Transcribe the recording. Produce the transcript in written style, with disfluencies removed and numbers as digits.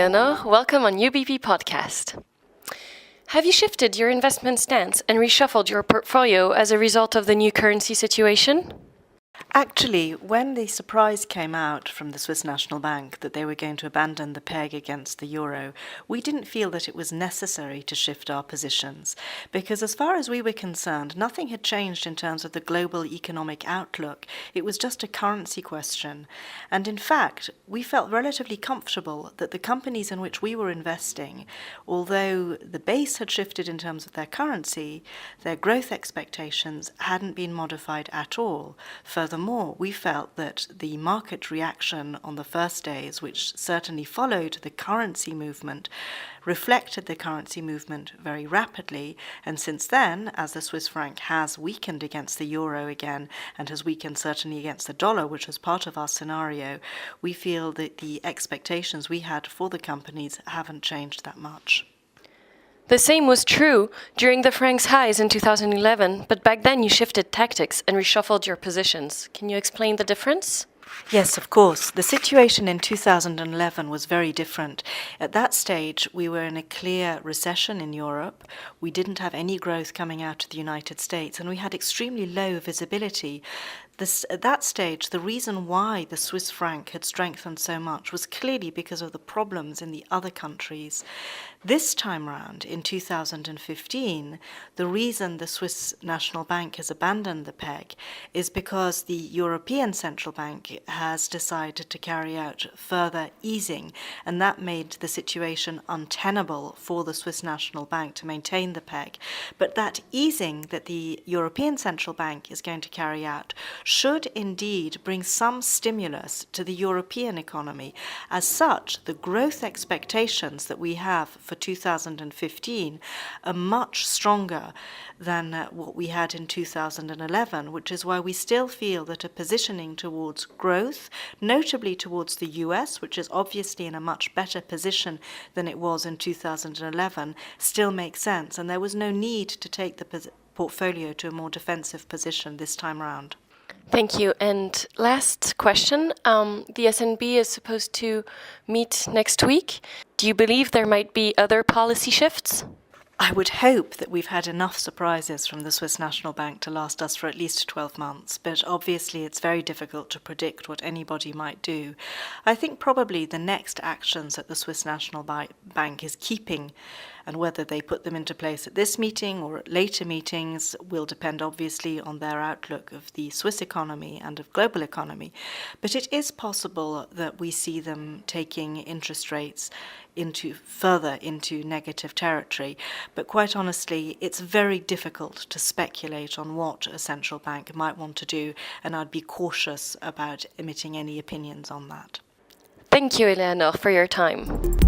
Eleanor. Welcome on UBP Podcast. Have you shifted your investment stance and reshuffled your portfolio as a result of the new currency situation? Actually, when the surprise came out from the Swiss National Bank that they were going to abandon the peg against the euro, we didn't feel that it was necessary to shift our positions, because as far as we were concerned, nothing had changed in terms of the global economic outlook. It was just a currency question. And in fact, we felt relatively comfortable that the companies in which we were investing, although the base had shifted in terms of their currency, their growth expectations hadn't been modified at all. Furthermore, we felt that the market reaction on the first days, which certainly followed the currency movement, reflected the currency movement very rapidly. And since then, as the Swiss franc has weakened against the euro again and has weakened certainly against the dollar, which was part of our scenario, we feel that the expectations we had for the companies haven't changed that much. The same was true during the franc's highs in 2011, but back then you shifted tactics and reshuffled your positions. Can you explain the difference? Yes, of course. The situation in 2011 was very different. At that stage, we were in a clear recession in Europe. We didn't have any growth coming out of the United States, and we had extremely low visibility. At that stage, the reason why the Swiss franc had strengthened so much was clearly because of the problems in the other countries. This time round, in 2015, the reason the Swiss National Bank has abandoned the peg is because the European Central Bank has decided to carry out further easing, and that made the situation untenable for the Swiss National Bank to maintain the peg. But that easing that the European Central Bank is going to carry out should indeed bring some stimulus to the European economy. As such, the growth expectations that we have for 2015 are much stronger than what we had in 2011, which is why we still feel that a positioning towards growth, notably towards the US, which is obviously in a much better position than it was in 2011, still makes sense. And there was no need to take the portfolio to a more defensive position this time round. Thank you. And last question. The SNB is supposed to meet next week. Do you believe there might be other policy shifts? I would hope that we've had enough surprises from the Swiss National Bank to last us for at least 12 months, but obviously it's very difficult to predict what anybody might do. I think probably the next actions that the Swiss National Bank is keeping, and whether they put them into place at this meeting or at later meetings, will depend obviously on their outlook of the Swiss economy and of global economy. But it is possible that we see them taking interest rates further into negative territory. But quite honestly, it's very difficult to speculate on what a central bank might want to do, and I'd be cautious about emitting any opinions on that. Thank you, Eleanor, for your time.